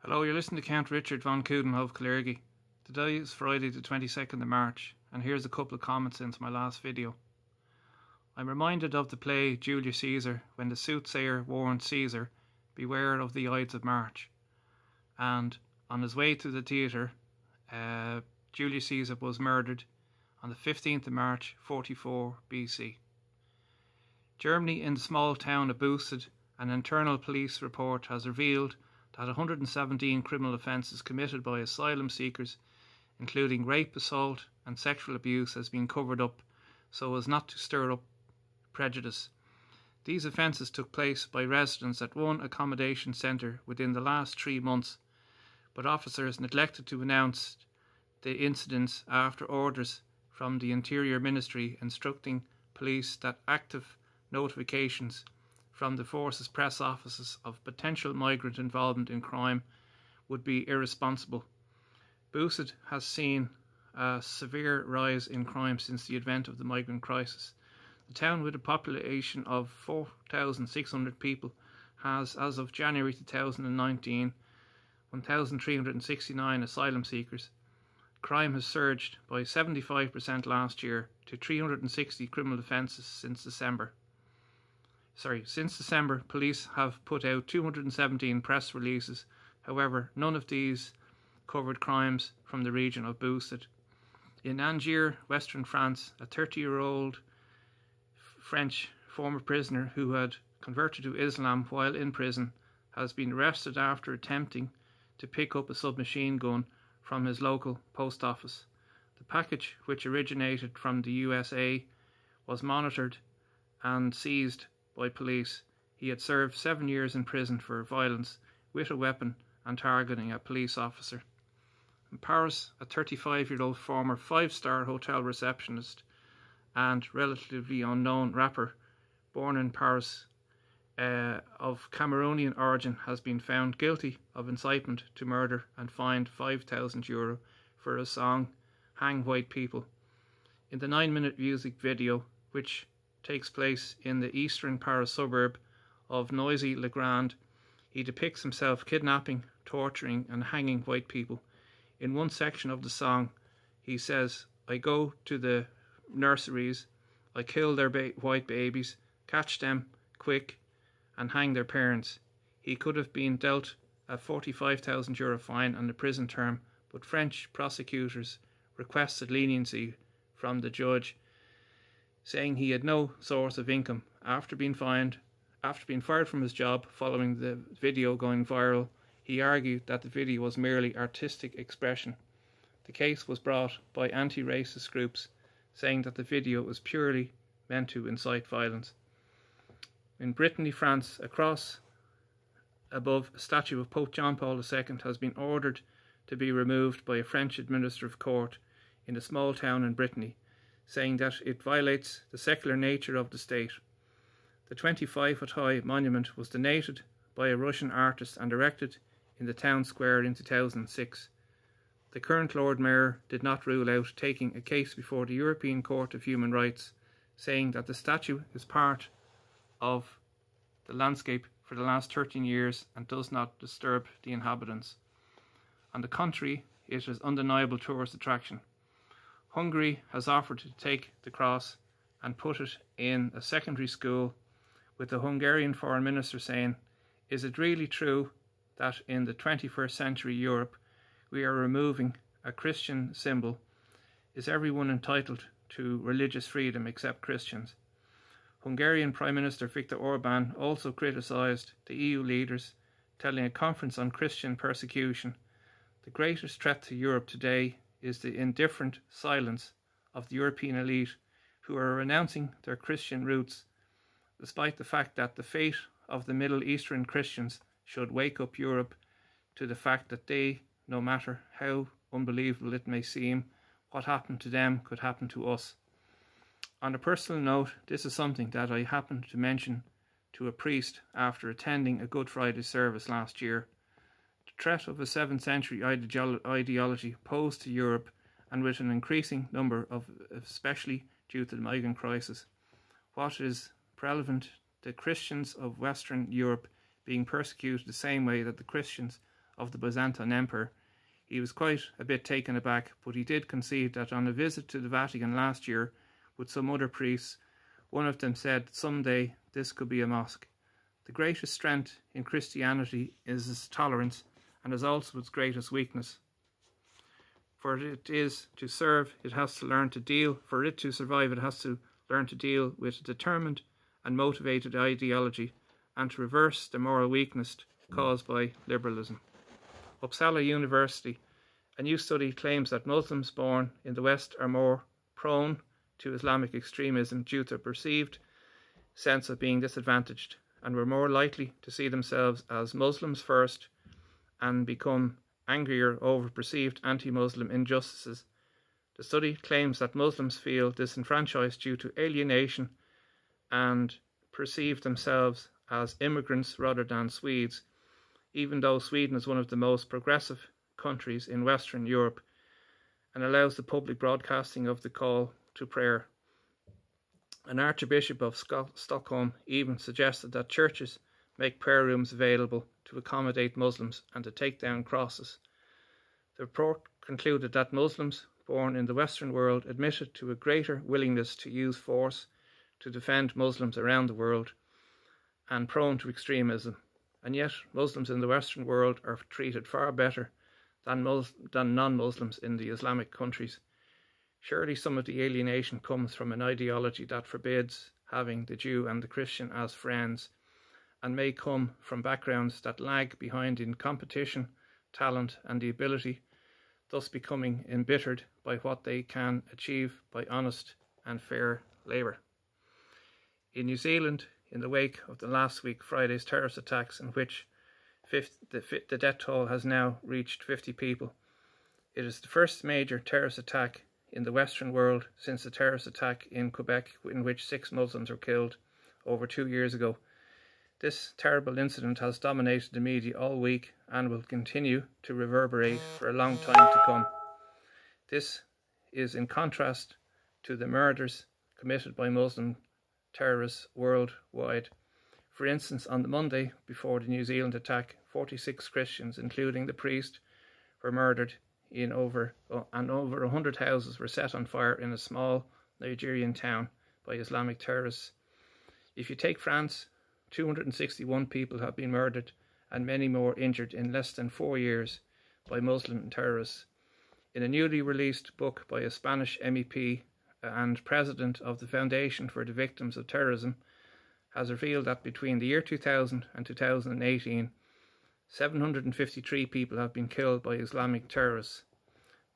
Hello, you're listening to Count Richard von Coudenhove Kalergi. Today is Friday the 22nd of March, and here's a couple of comments since my last video. I'm reminded of the play Julius Caesar when the soothsayer warned Caesar, beware of the Ides of March. And on his way to the theatre, Julius Caesar was murdered on the 15th of March 44 BC. Germany, in the small town of Doherty, an internal police report has revealed that 117 criminal offences committed by asylum seekers, including rape, assault and sexual abuse, has been covered up so as not to stir up prejudice. These offences took place by residents at one accommodation centre within the last 3 months, but officers neglected to announce the incidents after orders from the Interior Ministry instructing police that active notifications from the force's press offices of potential migrant involvement in crime would be irresponsible. Doherty has seen a severe rise in crime since the advent of the migrant crisis. The town, with a population of 4,600 people, has, as of January 2019, 1,369 asylum seekers. Crime has surged by 75% last year to 360 criminal offences since December. Since December, police have put out 217 press releases. However, none of these covered crimes from the region of Doherty. In Angers, Western France, a 30-year-old French former prisoner who had converted to Islam while in prison has been arrested after attempting to pick up a submachine gun from his local post office. The package, which originated from the USA, was monitored and seized by police. He had served 7 years in prison for violence with a weapon and targeting a police officer. In Paris, a 35-year-old former 5-star hotel receptionist and relatively unknown rapper, born in Paris, of Cameroonian origin, has been found guilty of incitement to murder and fined €5,000 for a song, Hang White People. In the 9-minute music video, which takes place in the eastern Paris suburb of Noisy-le-Grand, he depicts himself kidnapping, torturing and hanging white people. In one section of the song, he says, "I go to the nurseries, I kill their white babies, catch them quick and hang their parents." He could have been dealt a €45,000 fine and a prison term, but French prosecutors requested leniency from the judge, saying he had no source of income. After being fired from his job following the video going viral, he argued that the video was merely artistic expression. The case was brought by anti-racist groups, saying that the video was purely meant to incite violence. In Brittany, France, a cross above a statue of Pope John Paul II has been ordered to be removed by a French administrative court in a small town in Brittany, saying that it violates the secular nature of the state. The 25-foot-high monument was donated by a Russian artist and erected in the town square in 2006. The current Lord Mayor did not rule out taking a case before the European Court of Human Rights, saying that the statue is part of the landscape for the last 13 years and does not disturb the inhabitants. On the contrary, it is undeniable tourist attraction. Hungary has offered to take the cross and put it in a secondary school, with the Hungarian foreign minister saying, "Is it really true that in the 21st century Europe we are removing a Christian symbol? Is everyone entitled to religious freedom except Christians?" Hungarian Prime Minister Viktor Orbán also criticised the EU leaders, telling a conference on Christian persecution, "The greatest threat to Europe today is the indifferent silence of the European elite, who are renouncing their Christian roots, despite the fact that the fate of the Middle Eastern Christians should wake up Europe to the fact that they, no matter how unbelievable it may seem, what happened to them could happen to us." On a personal note, this is something that I happened to mention to a priest after attending a Good Friday service last year. The threat of a 7th century ideology posed to Europe, and with an increasing number of, especially due to the migrant crisis. What is prevalent, the Christians of Western Europe being persecuted the same way that the Christians of the Byzantine Empire, he was quite a bit taken aback, but he did concede that on a visit to the Vatican last year with some other priests, one of them said someday this could be a mosque. The greatest strength in Christianity is its tolerance, and is also its greatest weakness. For it is to serve, it has to learn to deal. For it to survive, it has to learn to deal with a determined and motivated ideology, and to reverse the moral weakness caused by liberalism. Uppsala University, a new study claims that Muslims born in the West are more prone to Islamic extremism due to a perceived sense of being disadvantaged, and were more likely to see themselves as Muslims first and become angrier over perceived anti-Muslim injustices. The study claims that Muslims feel disenfranchised due to alienation and perceive themselves as immigrants rather than Swedes, even though Sweden is one of the most progressive countries in Western Europe and allows the public broadcasting of the call to prayer. An Archbishop of Stockholm even suggested that churches make prayer rooms available to accommodate Muslims and to take down crosses. The report concluded that Muslims born in the Western world admitted to a greater willingness to use force to defend Muslims around the world and prone to extremism, and yet Muslims in the Western world are treated far better than non-Muslims in the Islamic countries. Surely some of the alienation comes from an ideology that forbids having the Jew and the Christian as friends, and may come from backgrounds that lag behind in competition, talent and the ability, thus becoming embittered by what they can achieve by honest and fair labour. In New Zealand, in the wake of the last week Friday's terrorist attacks, in which the death toll has now reached 50 people, it is the first major terrorist attack in the Western world since the terrorist attack in Quebec, in which 6 Muslims were killed over 2 years ago. This terrible incident has dominated the media all week and will continue to reverberate for a long time to come. This is in contrast to the murders committed by Muslim terrorists worldwide. For instance, on the Monday before the New Zealand attack, 46 Christians, including the priest, were murdered and over 100 houses were set on fire in a small Nigerian town by Islamic terrorists. If you take France, 261 people have been murdered and many more injured in less than 4 years by Muslim terrorists. In a newly released book by a Spanish MEP and president of the Foundation for the Victims of Terrorism, has revealed that between the year 2000 and 2018, 753 people have been killed by Islamic terrorists.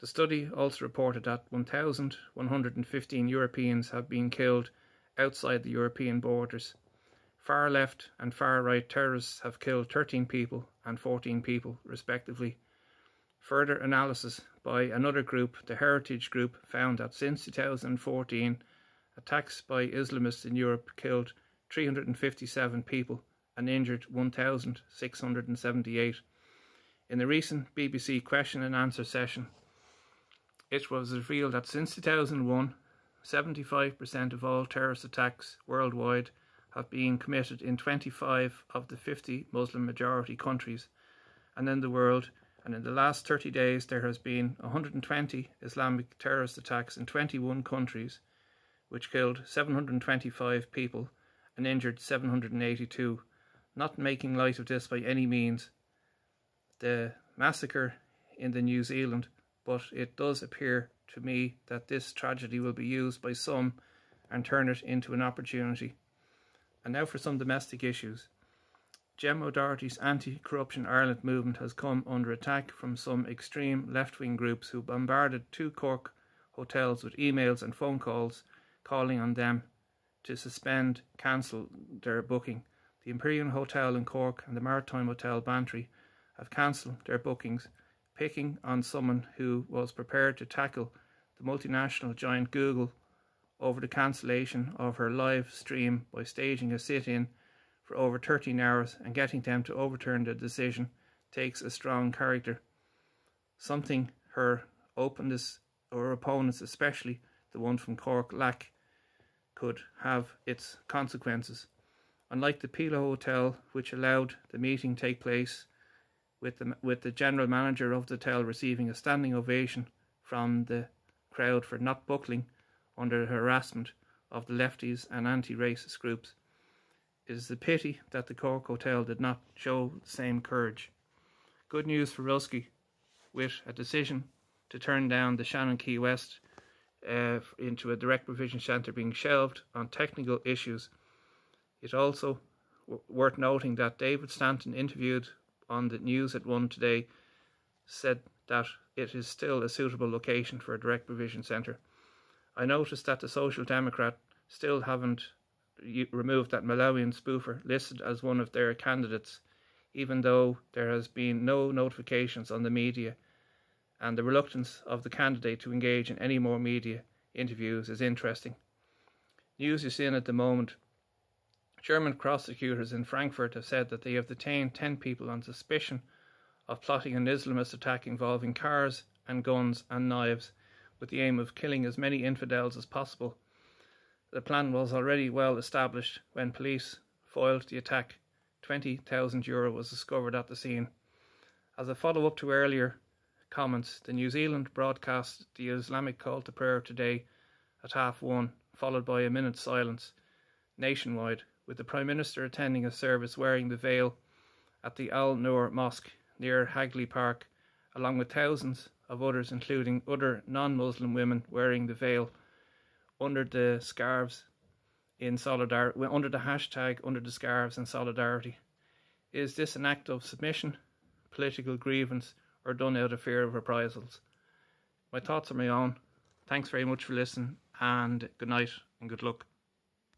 The study also reported that 1,115 Europeans have been killed outside the European borders. Far left and far right terrorists have killed 13 people and 14 people, respectively. Further analysis by another group, the Heritage Group, found that since 2014, attacks by Islamists in Europe killed 357 people and injured 1,678. In a recent BBC question and answer session, it was revealed that since 2001, 75% of all terrorist attacks worldwide have been committed in 25 of the 50 Muslim majority countries and in the world, and in the last 30 days there has been 120 Islamic terrorist attacks in 21 countries, which killed 725 people and injured 782. Not making light of this by any means, the massacre in the New Zealand, but it does appear to me that this tragedy will be used by some and turn it into an opportunity. And now for some domestic issues. Gemma Doherty's anti-corruption Ireland movement has come under attack from some extreme left-wing groups who bombarded 2 Cork hotels with emails and phone calls calling on them to cancel their booking. The Imperial Hotel in Cork and the Maritime Hotel Bantry have cancelled their bookings, picking on someone who was prepared to tackle the multinational giant Google over the cancellation of her live stream by staging a sit-in for over 13 hours and getting them to overturn the decision takes a strong character. Something her openness or opponents, especially the one from Cork, lack could have its consequences. Unlike the Pila Hotel, which allowed the meeting take place with the general manager of the hotel receiving a standing ovation from the crowd for not buckling under the harassment of the lefties and anti-racist groups. It is a pity that the Cork Hotel did not show the same courage. Good news for Rusky, with a decision to turn down the Shannon Key West into a direct provision centre being shelved on technical issues. It also worth noting that David Stanton, interviewed on the News at 1 today, said that it is still a suitable location for a direct provision centre. I noticed that the Social Democrat still haven't removed that Malawian spoofer listed as one of their candidates, even though there has been no notifications on the media, and the reluctance of the candidate to engage in any more media interviews is interesting. News you're seeing at the moment: German prosecutors in Frankfurt have said that they have detained 10 people on suspicion of plotting an Islamist attack involving cars and guns and knives, with the aim of killing as many infidels as possible. The plan was already well established when police foiled the attack. €20,000 was discovered at the scene. As a follow-up to earlier comments, the New Zealand broadcast the Islamic call to prayer today at 1:30, followed by a minute's silence nationwide, with the Prime Minister attending a service wearing the veil at the Al Noor Mosque near Hagley Park, along with thousands of others, including other non-Muslim women wearing the veil under the scarves in solidarity, under the hashtag under the scarves in solidarity. Is this an act of submission, political grievance, or done out of fear of reprisals? My thoughts are my own. Thanks very much for listening, and good night and good luck.